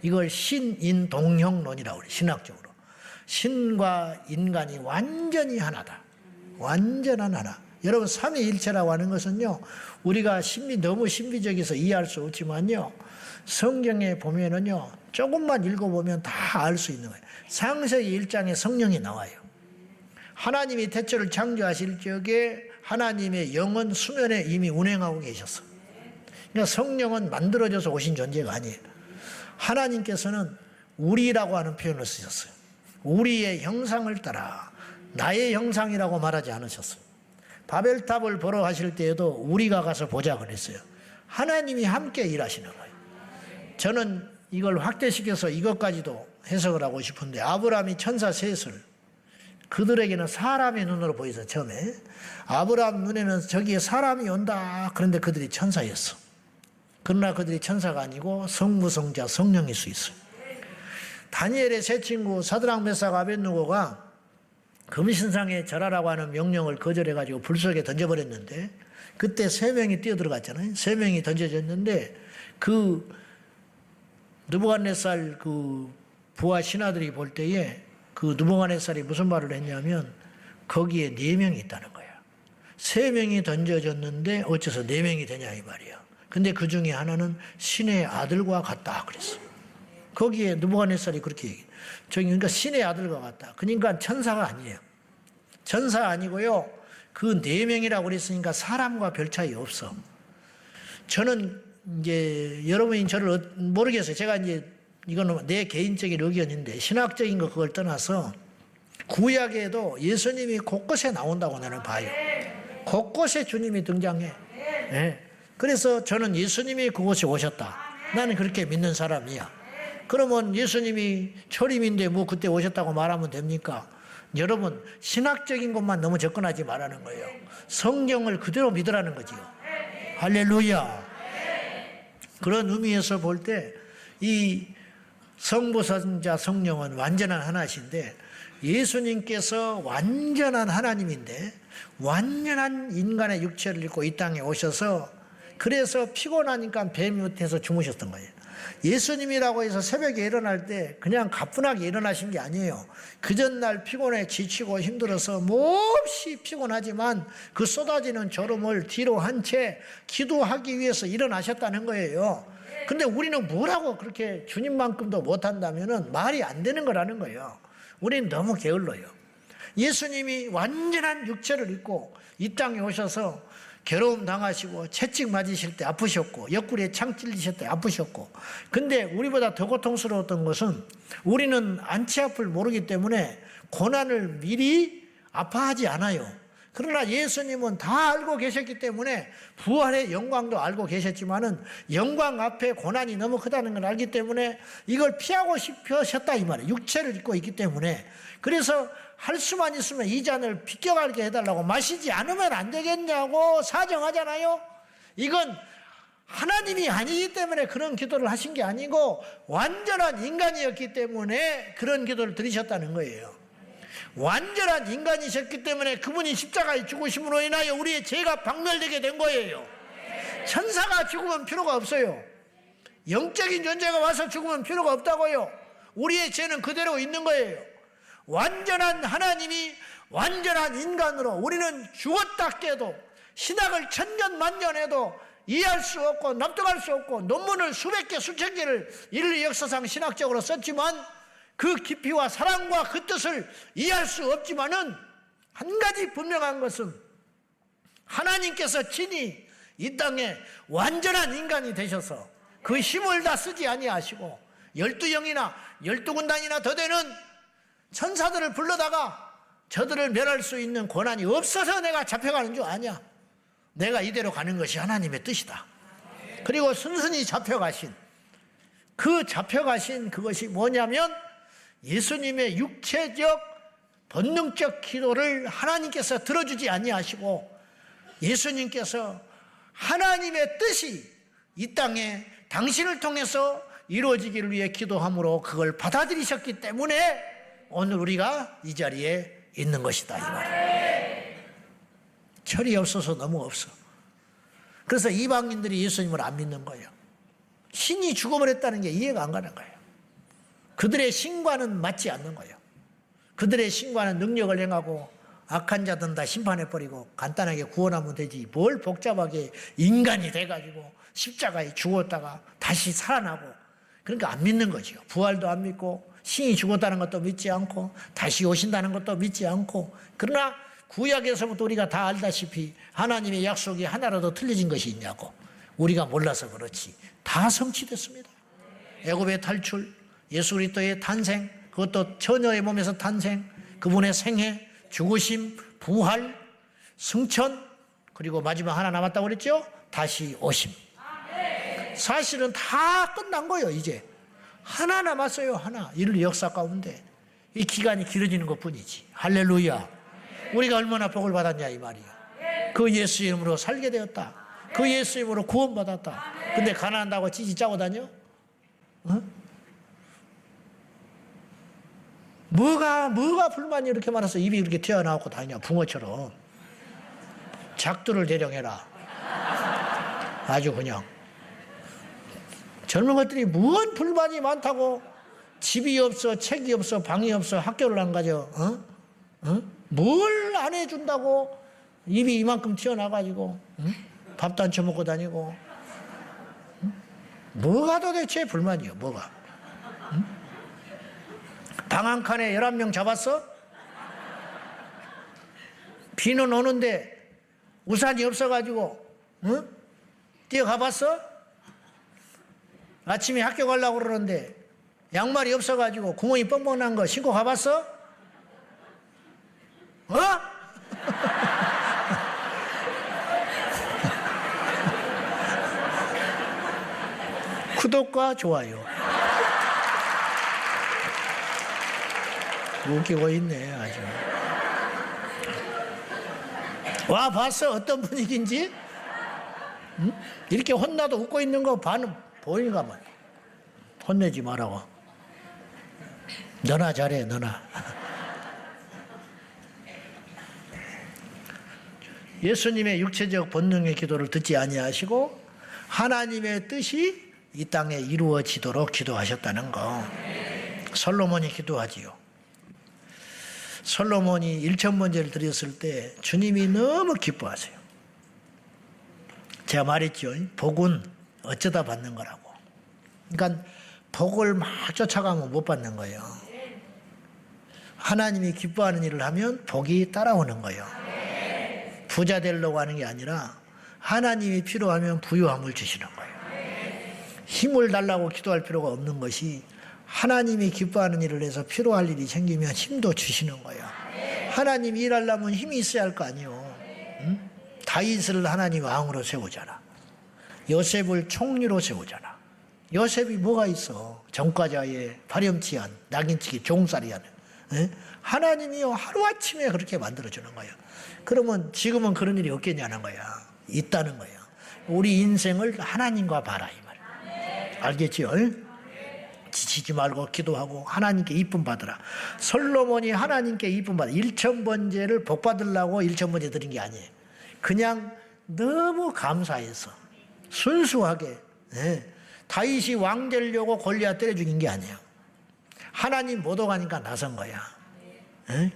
A: 이걸 신인동형론이라고 그래요. 신학적으로. 신과 인간이 완전히 하나다. 완전한 하나. 여러분 삼위일체라고 하는 것은요, 우리가 너무 신비적이서 이해할 수 없지만요, 성경에 보면은요, 조금만 읽어보면 다 알 수 있는 거예요. 창세기 1장에 성령이 나와요. 하나님이 태초를 창조하실 적에 하나님의 영은 수면에 이미 운행하고 계셨어. 그러니까 성령은 만들어져서 오신 존재가 아니에요. 하나님께서는 우리라고 하는 표현을 쓰셨어요. 우리의 형상을 따라, 나의 형상이라고 말하지 않으셨어요. 바벨탑을 보러 가실 때에도 우리가 가서 보자 그랬어요. 하나님이 함께 일하시는 거예요. 저는 이걸 확대시켜서 이것까지도 해석을 하고 싶은데, 아브라함이 천사 셋을, 그들에게는 사람의 눈으로 보여서 처음에 아브라함 눈에는 저기에 사람이 온다, 그런데 그들이 천사였어. 그러나 그들이 천사가 아니고 성부성자 성령일 수 있어요. 다니엘의 세 친구 사드락 메삭 아벳느고가 금신상에 절하라고 하는 명령을 거절해가지고 불 속에 던져버렸는데, 그때 3명이 뛰어들어갔잖아요. 3명이 던져졌는데 그 느부갓네살 그 부하 신하들이 볼 때에 그 느부갓네살이 무슨 말을 했냐면 거기에 4명이 있다는 거야. 3명이 던져졌는데 어째서 4명이 되냐 이 말이야. 근데 그 중에 하나는 신의 아들과 같다 그랬어. 거기에 느부갓네살이 그렇게 얘기해. 그러니까 신의 아들과 같다. 그러니까 천사가 아니에요. 천사 아니고요. 그 4명이라고 그랬으니까 사람과 별 차이 없어. 저는 이제 여러분이 저를 모르겠어요. 제가 이제 이거는 내 개인적인 의견인데 신학적인 거 그걸 떠나서 구약에도 예수님이 곳곳에 나온다고 나는 봐요. 곳곳에 주님이 등장해. 네. 그래서 저는 예수님이 그곳에 오셨다. 나는 그렇게 믿는 사람이야. 그러면 예수님이 초림인데 뭐 그때 오셨다고 말하면 됩니까? 여러분 신학적인 것만 너무 접근하지 말라는 거예요. 성경을 그대로 믿으라는 거지요. 할렐루야. 그런 의미에서 볼 때 이 성부 성자 성령은 완전한 하나이신데 예수님께서 완전한 하나님인데 완전한 인간의 육체를 입고 이 땅에 오셔서 그래서 피곤하니까 배 밑에서 주무셨던 거예요. 예수님이라고 해서 새벽에 일어날 때 그냥 가뿐하게 일어나신 게 아니에요. 그 전날 피곤해 지치고 힘들어서 몹시 피곤하지만 그 쏟아지는 졸음을 뒤로 한 채 기도하기 위해서 일어나셨다는 거예요. 근데 우리는 뭐라고 그렇게 주님만큼도 못한다면은 말이 안 되는 거라는 거예요. 우리는 너무 게을러요. 예수님이 완전한 육체를 입고 이 땅에 오셔서 괴로움 당하시고 채찍 맞으실 때 아프셨고 옆구리에 창 찔리실 때 아프셨고, 근데 우리보다 더 고통스러웠던 것은 우리는 안치 앞을 모르기 때문에 고난을 미리 아파하지 않아요. 그러나 예수님은 다 알고 계셨기 때문에 부활의 영광도 알고 계셨지만은 영광 앞에 고난이 너무 크다는 걸 알기 때문에 이걸 피하고 싶으셨다 이 말이에요. 육체를 입고 있기 때문에. 그래서 할 수만 있으면 이 잔을 비껴가게 해달라고, 마시지 않으면 안 되겠냐고 사정하잖아요. 이건 하나님이 아니기 때문에 그런 기도를 하신 게 아니고 완전한 인간이었기 때문에 그런 기도를 드리셨다는 거예요. 완전한 인간이셨기 때문에 그분이 십자가에 죽으심으로 인하여 우리의 죄가 박멸되게 된 거예요. 천사가 죽으면 필요가 없어요. 영적인 존재가 와서 죽으면 필요가 없다고요. 우리의 죄는 그대로 있는 거예요. 완전한 하나님이 완전한 인간으로, 우리는 죽었다 깨도 신학을 천년만년해도 이해할 수 없고 납득할 수 없고 논문을 수백 개 수천 개를 인류 역사상 신학적으로 썼지만 그 깊이와 사랑과 그 뜻을 이해할 수 없지만은 한 가지 분명한 것은 하나님께서 친히 이 땅에 완전한 인간이 되셔서 그 힘을 다 쓰지 아니하시고 12영이나 12군단이나 더 되는 천사들을 불러다가 저들을 멸할 수 있는 권한이 없어서 내가 잡혀가는 줄 아냐. 내가 이대로 가는 것이 하나님의 뜻이다. 그리고 순순히 잡혀가신 그것이 뭐냐면 예수님의 육체적 본능적 기도를 하나님께서 들어주지 아니하시고 예수님께서 하나님의 뜻이 이 땅에 당신을 통해서 이루어지기를 위해 기도함으로 그걸 받아들이셨기 때문에 오늘 우리가 이 자리에 있는 것이다 이 말이에요. 철이 없어서 너무 없어. 그래서 이방인들이 예수님을 안 믿는 거예요. 신이 죽어버렸다는 게 이해가 안 가는 거예요. 그들의 신과는 맞지 않는 거예요. 그들의 신과는 능력을 행하고 악한 자들은 다 심판해버리고 간단하게 구원하면 되지, 뭘 복잡하게 인간이 돼가지고 십자가에 죽었다가 다시 살아나고, 그러니까 안 믿는 거죠. 부활도 안 믿고 신이 죽었다는 것도 믿지 않고 다시 오신다는 것도 믿지 않고. 그러나 구약에서부터 우리가 다 알다시피 하나님의 약속이 하나라도 틀려진 것이 있냐고, 우리가 몰라서 그렇지 다 성취됐습니다. 애굽의 탈출, 예수 그리스도의 탄생, 그것도 처녀의 몸에서 탄생, 그분의 생애, 죽으심, 부활, 승천, 그리고 마지막 하나 남았다고 그랬죠? 다시 오심. 사실은 다 끝난 거예요. 이제 하나 남았어요. 하나. 인류 역사 가운데 이 기간이 길어지는 것뿐이지. 할렐루야. 우리가 얼마나 복을 받았냐 이 말이에요. 그 예수 이름으로 살게 되었다. 그 예수 이름으로 구원받았다. 근데 가난한다고 찌찌 짜고 다녀? 어? 뭐가 불만이 이렇게 많아서 입이 이렇게 튀어나오고 다니냐, 붕어처럼. 작두를 대령해라. 아주 그냥. 젊은 것들이 무언 불만이 많다고. 집이 없어, 책이 없어, 방이 없어, 학교를 안 가죠. 뭘 안 해준다고 입이 이만큼 튀어나가지고 밥도 안 처먹고 다니고. 뭐가 도대체 불만이요, 뭐가? 방 한 칸에 11명 잡았어? 비는 오는데 우산이 없어가지고 뛰어가봤어? 아침에 학교 가려고 그러는데 양말이 없어가지고 구멍이 뻥뻥 난 거 신고 가봤어? 어? 구독과 좋아요. 웃기고 있네, 아주. 와, 봤어? 어떤 분위기인지? 이렇게 혼나도 웃고 있는 거 보이는가 봐. 혼내지 말라고. 너나 잘해, 너나. 예수님의 육체적 본능의 기도를 듣지 아니하시고 하나님의 뜻이 이 땅에 이루어지도록 기도하셨다는 거. 솔로몬이 기도하지요. 솔로몬이 일천번제를 드렸을 때 주님이 너무 기뻐하세요. 제가 말했죠. 복은 어쩌다 받는 거라고. 그러니까 복을 막 쫓아가면 못 받는 거예요. 하나님이 기뻐하는 일을 하면 복이 따라오는 거예요. 부자 되려고 하는 게 아니라 하나님이 필요하면 부유함을 주시는 거예요. 힘을 달라고 기도할 필요가 없는 것이 하나님이 기뻐하는 일을 해서 필요할 일이 생기면 힘도 주시는 거예요. 하나님이 일하려면 힘이 있어야 할 거 아니에요. 다윗을 하나님 왕으로 세우잖아. 요셉을 총리로 세우잖아. 요셉이 뭐가 있어? 전과자의 파렴치한 낙인치기 종살이하는. 하나님이요 하루아침에 그렇게 만들어주는 거예요. 그러면 지금은 그런 일이 없겠냐는 거야. 있다는 거예요. 우리 인생을 하나님과 봐라 이 말. 알겠지요? 지치지 말고 기도하고 하나님께 이쁨 받으라. 솔로몬이 하나님께 이쁨 받아. 1000번제를 복 받으려고 1000번제 드린 게 아니에요. 그냥 너무 감사해서 순수하게. 다윗이 왕 되려고 골리앗 때려 죽인 게 아니에요. 하나님 못 오가니까 나선 거야.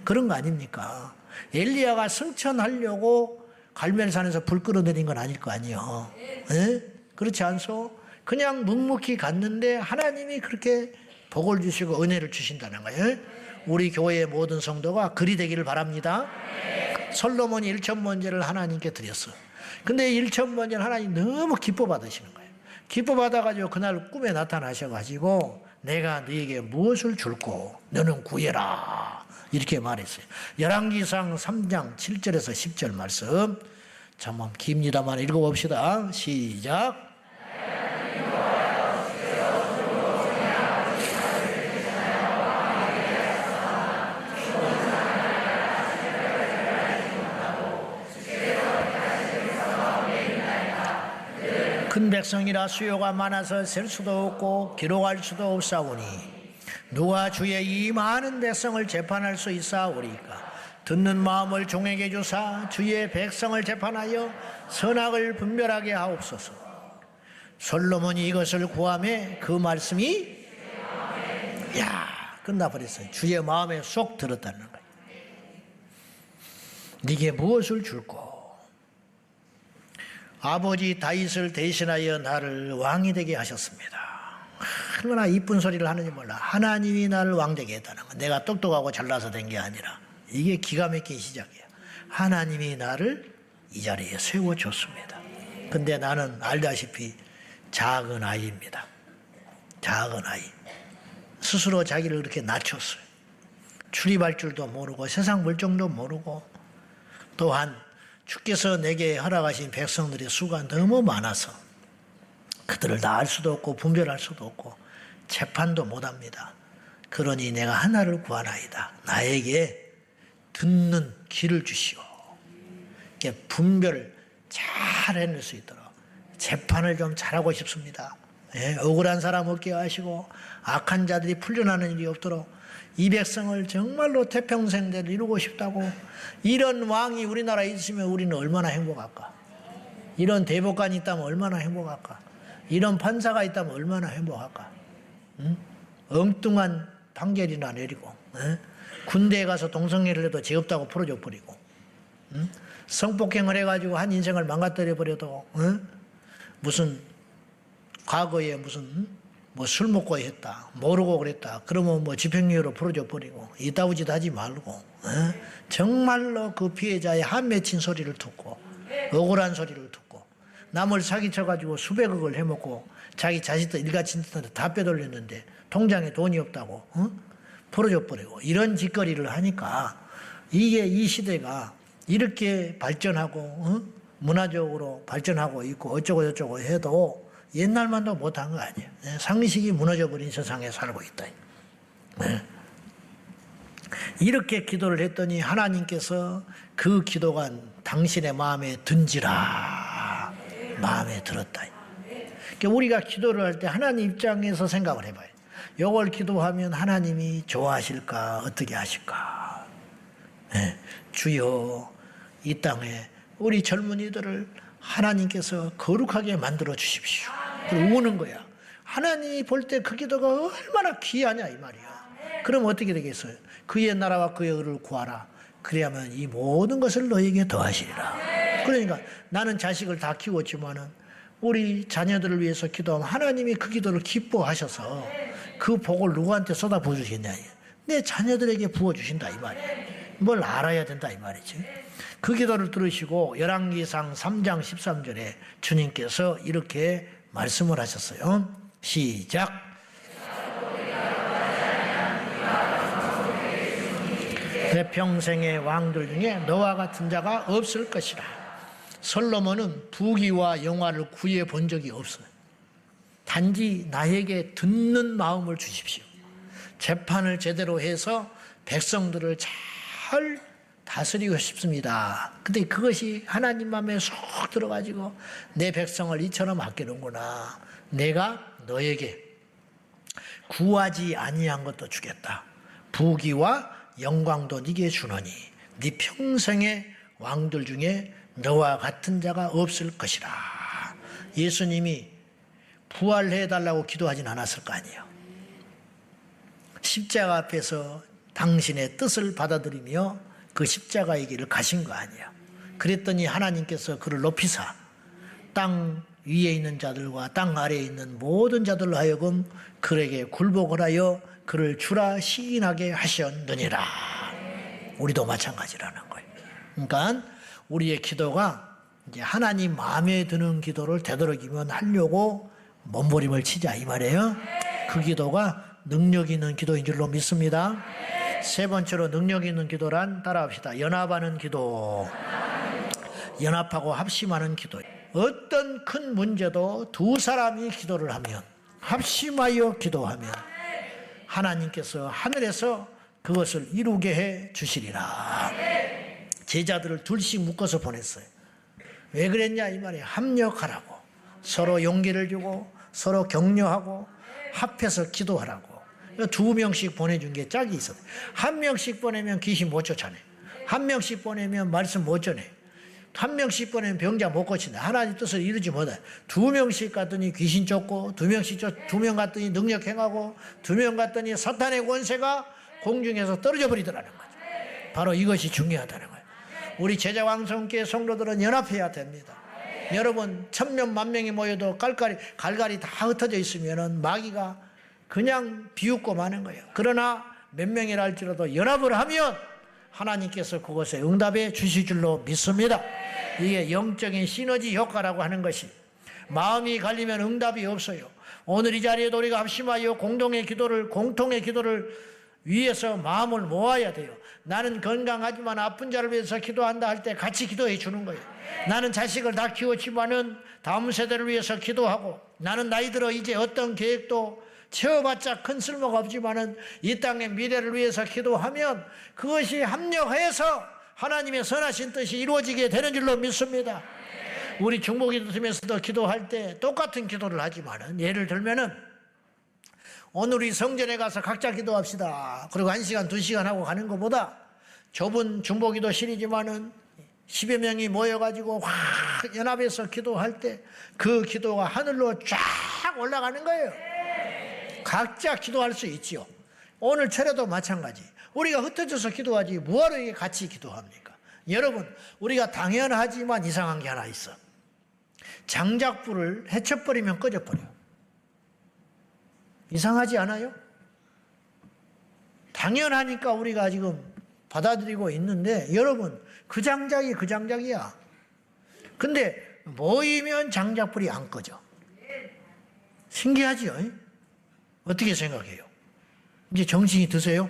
A: 그런 거 아닙니까? 엘리야가 승천하려고 갈멜산에서 불 끌어내린 건 아닐 거 아니에요. 그렇지 않소? 그냥 묵묵히 갔는데 하나님이 그렇게 복을 주시고 은혜를 주신다는 거예요. 우리 교회의 모든 성도가 그리 되기를 바랍니다. 솔로몬이 1000번제를 하나님께 드렸어. 근데 1000번제를 하나님 너무 기뻐 받으시는 거예요. 기뻐 받아가지고 그날 꿈에 나타나셔가지고 내가 너에게 무엇을 줄고 너는 구해라 이렇게 말했어요. 열왕기상 3장 7절에서 10절 말씀. 참 깁니다만 읽어봅시다. 시작. 큰 백성이라 수요가 많아서 셀 수도 없고 기록할 수도 없사오니 누가 주의 이 많은 백성을 재판할 수 있사오리까. 듣는 마음을 종에게 주사 주의 백성을 재판하여 선악을 분별하게 하옵소서. 솔로몬이 이것을 구하매 그 말씀이 끝나버렸어요. 주의 마음에 쏙 들었다는 거예요. 네게 무엇을 줄꼬. 아버지 다윗을 대신하여 나를 왕이 되게 하셨습니다. 얼마나 이쁜 소리를 하는지 몰라. 하나님이 나를 왕 되게 했다는 거. 내가 똑똑하고 잘나서 된 게 아니라 이게 기가 막힌 시작이야. 하나님이 나를 이 자리에 세워줬습니다. 근데 나는 알다시피 작은 아이입니다. 작은 아이. 스스로 자기를 그렇게 낮췄어요. 출입할 줄도 모르고 세상 물정도 모르고 또한 주께서 내게 허락하신 백성들의 수가 너무 많아서 그들을 다 알 수도 없고 분별할 수도 없고 재판도 못합니다. 그러니 내가 하나를 구하나이다. 나에게 듣는 귀를 주시오. 분별을 잘 해낼 수 있도록 재판을 좀 잘하고 싶습니다. 예, 억울한 사람 없게 하시고 악한 자들이 풀려나는 일이 없도록 이 백성을 정말로 태평생대를 이루고 싶다고. 이런 왕이 우리나라에 있으면 우리는 얼마나 행복할까. 이런 대법관이 있다면 얼마나 행복할까. 이런 판사가 있다면 얼마나 행복할까. 응? 엉뚱한 판결이나 내리고, 군대에 가서 동성애를 해도 죄 없다고 풀어줘 버리고, 성폭행을 해가지고 한 인생을 망가뜨려 버려도, 무슨 과거에 무슨 뭐 술 먹고 했다, 모르고 그랬다, 그러면 뭐 집행유예로 풀어줘 버리고, 이따위 짓 하지 말고, 정말로 그 피해자의 한 맺힌 소리를 듣고, 억울한 소리를 듣고, 남을 사기쳐가지고 수백억을 해먹고 자기 자식들 일가친척한테 다 빼돌렸는데 통장에 돈이 없다고 풀어줘 버리고, 이런 짓거리를 하니까 이게 이 시대가 이렇게 발전하고 문화적으로 발전하고 있고 어쩌고 저쩌고 해도 옛날만도 못한 거 아니에요. 상식이 무너져버린 세상에 살고 있다. 이렇게 기도를 했더니 하나님께서 그 기도가 당신의 마음에 든지라 마음에 들었다. 그러니까 우리가 기도를 할 때 하나님 입장에서 생각을 해봐요. 이걸 기도하면 하나님이 좋아하실까, 어떻게 하실까. 주여, 이 땅에 우리 젊은이들을 하나님께서 거룩하게 만들어 주십시오. 그리고 우는 거야. 하나님이 볼 때 그 기도가 얼마나 귀하냐 이 말이야. 그럼 어떻게 되겠어요? 그의 나라와 그의 의를 구하라. 그래야만 이 모든 것을 너에게 더하시리라. 그러니까 나는 자식을 다 키웠지만은 우리 자녀들을 위해서 기도하면 하나님이 그 기도를 기뻐하셔서 그 복을 누구한테 쏟아부어 주시겠냐. 내 자녀들에게 부어주신다 이 말이야. 뭘 알아야 된다 이 말이지. 그 기도를 들으시고 열왕기상 3장 13절에 주님께서 이렇게 말씀을 하셨어요. 시작. 내 평생의 왕들 중에 너와 같은 자가 없을 것이라. 솔로몬은 부귀와 영화를 구해 본 적이 없어요. 단지 나에게 듣는 마음을 주십시오. 재판을 제대로 해서 백성들을 잘 다스리고 싶습니다. 근데 그것이 하나님 마음에 쏙 들어가지고 내 백성을 이처럼 아끼는구나. 내가 너에게 구하지 아니한 것도 주겠다. 부귀와 영광도 네게 주노니 네 평생의 왕들 중에 너와 같은 자가 없을 것이라. 예수님이 부활해달라고 기도하진 않았을 거 아니에요. 십자가 앞에서 당신의 뜻을 받아들이며 그 십자가의 길을 가신 거 아니에요. 그랬더니 하나님께서 그를 높이사 땅 위에 있는 자들과 땅 아래에 있는 모든 자들로 하여금 그에게 굴복을 하여 그를 주라 시인하게 하셨느니라. 우리도 마찬가지라는 거예요. 그러니까 우리의 기도가 이제 하나님 마음에 드는 기도를 되도록이면 하려고 몸부림을 치자 이 말이에요. 그 기도가 능력 있는 기도인 줄로 믿습니다. 세 번째로 능력 있는 기도란 따라합시다. 연합하는 기도. 연합하고 합심하는 기도. 어떤 큰 문제도 두 사람이 기도를 하면, 합심하여 기도하면 하나님께서 하늘에서 그것을 이루게 해 주시리라. 제자들을 둘씩 묶어서 보냈어요. 왜 그랬냐 이 말이에요. 합력하라고. 서로 용기를 주고 서로 격려하고 합해서 기도하라고. 두 명씩 보내준 게 짝이 있어요. 한 명씩 보내면 귀신 못 쫓아내. 한 명씩 보내면 말씀 못 전해. 한 명씩 보내면 병자 못 고친다. 하나님 뜻을 이루지 못해. 두 명씩 갔더니 귀신 쫓고, 두 명 갔더니 능력 행하고, 두 명 갔더니 사탄의 권세가 공중에서 떨어져 버리더라는 거죠. 바로 이것이 중요하다는 거예요. 우리 제자왕성교회 성도들은 연합해야 됩니다. 여러분 1000명 10,000명이 모여도 갈갈이 다 흩어져 있으면 마귀가 그냥 비웃고 마는 거예요. 그러나 몇 명이라 할지라도 연합을 하면 하나님께서 그것에 응답해 주실 줄로 믿습니다. 이게 영적인 시너지 효과라고 하는 것이, 마음이 갈리면 응답이 없어요. 오늘 이 자리에도 우리가 합심하여 공통의 기도를 위해서 마음을 모아야 돼요. 나는 건강하지만 아픈 자를 위해서 기도한다 할 때 같이 기도해 주는 거예요. 나는 자식을 다 키웠지만은 다음 세대를 위해서 기도하고, 나는 나이 들어 이제 어떤 계획도 채워봤자 큰 쓸모가 없지만은 이 땅의 미래를 위해서 기도하면 그것이 합력해서 하나님의 선하신 뜻이 이루어지게 되는 줄로 믿습니다. 우리 중보기도 팀에서도 기도할 때 똑같은 기도를 하지만은, 예를 들면은 오늘 우리 성전에 가서 각자 기도합시다. 그리고 1시간, 2시간 하고 가는 것보다 좁은 중보기도실이지만은 10여 명이 모여가지고 확 연합해서 기도할 때 그 기도가 하늘로 쫙 올라가는 거예요. 각자 기도할 수 있지요. 오늘 철야도 마찬가지. 우리가 흩어져서 기도하지 뭐하러 이게 같이 기도합니까? 여러분, 우리가 당연하지만 이상한 게 하나 있어. 장작불을 헤쳐버리면 꺼져버려. 이상하지 않아요? 당연하니까 우리가 지금 받아들이고 있는데, 여러분, 그 장작이 그 장작이야. 근데 모이면 장작불이 안 꺼져. 신기하지요? 어떻게 생각해요? 이제 정신이 드세요?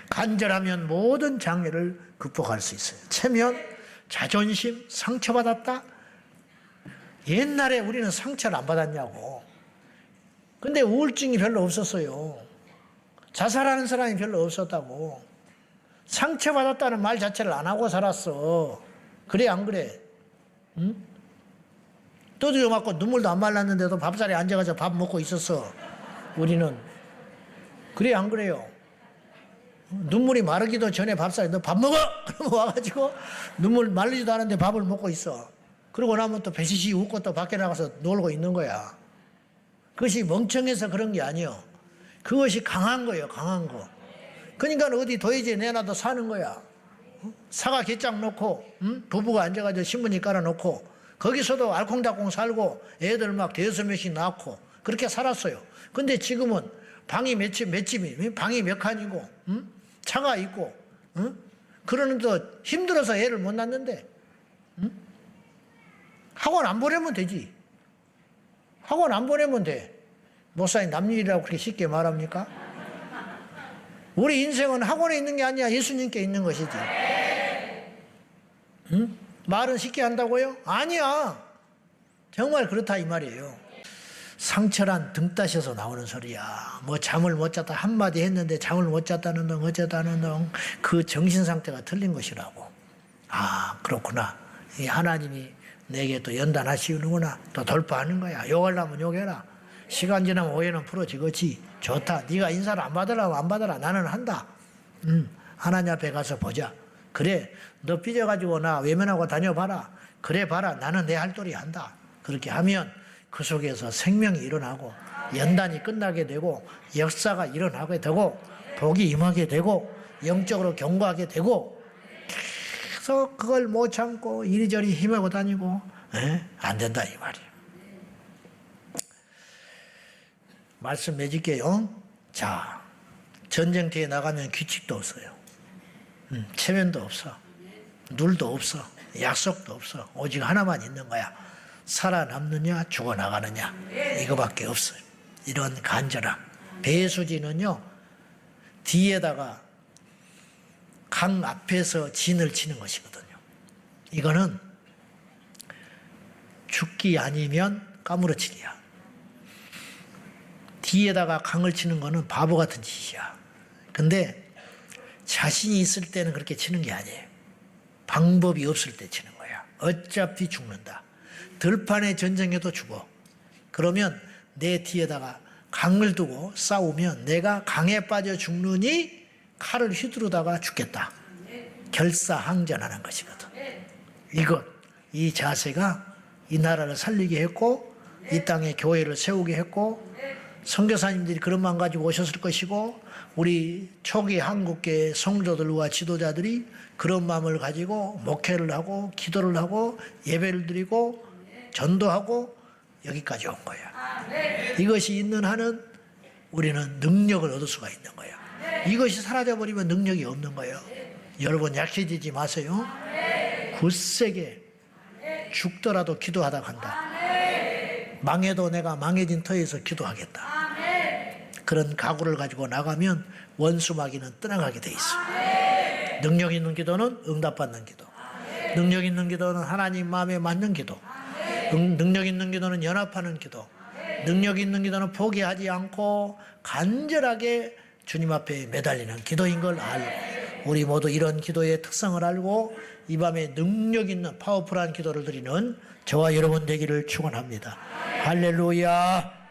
A: 간절하면 모든 장애를 극복할 수 있어요. 체면, 자존심, 상처받았다? 옛날에 우리는 상처를 안 받았냐고. 근데 우울증이 별로 없었어요. 자살하는 사람이 별로 없었다고. 상처받았다는 말 자체를 안 하고 살았어. 그래 안 그래? 응? 두드려 맞고 눈물도 안 말랐는데도 밥자리에 앉아가지고 밥 먹고 있었어. 우리는. 그래 안 그래요? 눈물이 마르기도 전에 밥자리에 너 밥 먹어! 그러고 와가지고 눈물 마르지도 않은데 밥을 먹고 있어. 그러고 나면 또 배시시 웃고 또 밖에 나가서 놀고 있는 거야. 그것이 멍청해서 그런 게 아니요. 그것이 강한 거예요. 강한 거. 그러니까 어디 도예지에 내놔도 사는 거야. 사과 갯장 놓고 부부가 앉아가지고 신문지 깔아놓고 거기서도 알콩달콩 살고 애들 막 대여섯 명씩 낳고 그렇게 살았어요. 근데 지금은 방이 몇 집이 방이 몇 칸이고 차가 있고 그러는데 힘들어서 애를 못 낳는데 학원 안 보내면 되지. 학원 안 보내면 돼. 목사님 남일이라고 그렇게 쉽게 말합니까? 우리 인생은 학원에 있는 게 아니야. 예수님께 있는 것이지. 응? 말은 쉽게 한다고요? 아니야. 정말 그렇다 이 말이에요. 상처란 등 따셔서 나오는 소리야. 뭐 잠을 못 잤다 한마디 했는데 잠을 못 잤다는 둥 어쩌다는 둥 그 정신 상태가 틀린 것이라고. 아 그렇구나. 이 하나님이 내게 또 연단하시는구나. 또 돌파하는 거야. 욕하려면 욕해라. 시간 지나면 오해는 풀어지겠지. 좋다. 네가 인사를 안 받으라면 안 받으라. 나는 한다. 하나님 앞에 가서 보자. 그래 너 삐져가지고 나 외면하고 다녀봐라. 그래 봐라. 나는 내 할 도리 한다. 그렇게 하면 그 속에서 생명이 일어나고 연단이 끝나게 되고 역사가 일어나게 되고 복이 임하게 되고 영적으로 견고하게 되고 계속 그걸 못 참고 이리저리 힘하고 다니고 안 된다 이 말이에요. 말씀 맺을게요. 자, 전쟁터에 나가면 규칙도 없어요. 체면도 없어. 룰도 없어. 약속도 없어. 오직 하나만 있는 거야. 살아남느냐 죽어나가느냐 이거밖에 없어요. 이런 간절함. 배수진은요 뒤에다가 강 앞에서 진을 치는 것이거든요. 이거는 죽기 아니면 까무러치기야. 뒤에다가 강을 치는 거는 바보 같은 짓이야. 근데 자신이 있을 때는 그렇게 치는 게 아니에요. 방법이 없을 때 치는 거야. 어차피 죽는다. 들판의 전쟁에도 죽어. 그러면 내 뒤에다가 강을 두고 싸우면 내가 강에 빠져 죽느니 칼을 휘두르다가 죽겠다. 결사항전하는 것이거든. 이 자세가 이 나라를 살리게 했고 이 땅에 교회를 세우게 했고 선교사님들이 그런 마음 가지고 오셨을 것이고 우리 초기 한국계 성도들과 지도자들이 그런 마음을 가지고 목회를 하고 기도를 하고 예배를 드리고 전도하고 여기까지 온 거야. 이것이 있는 한은 우리는 능력을 얻을 수가 있는 거야. 이것이 사라져버리면 능력이 없는 거예요. 여러분 약해지지 마세요. 굳세게 죽더라도 기도하다 간다. 망해도 내가 망해진 터에서 기도하겠다. 그런 각오를 가지고 나가면 원수마귀는 떠나가게 돼 있어. 능력 있는 기도는 응답받는 기도. 능력 있는 기도는 하나님 마음에 맞는 기도. 능력 있는 기도는 연합하는 기도. 능력 있는 기도는 포기하지 않고 간절하게 주님 앞에 매달리는 기도인 걸 알고 우리 모두 이런 기도의 특성을 알고 이 밤에 능력 있는 파워풀한 기도를 드리는 저와 여러분 되기를 축원합니다. 할렐루야.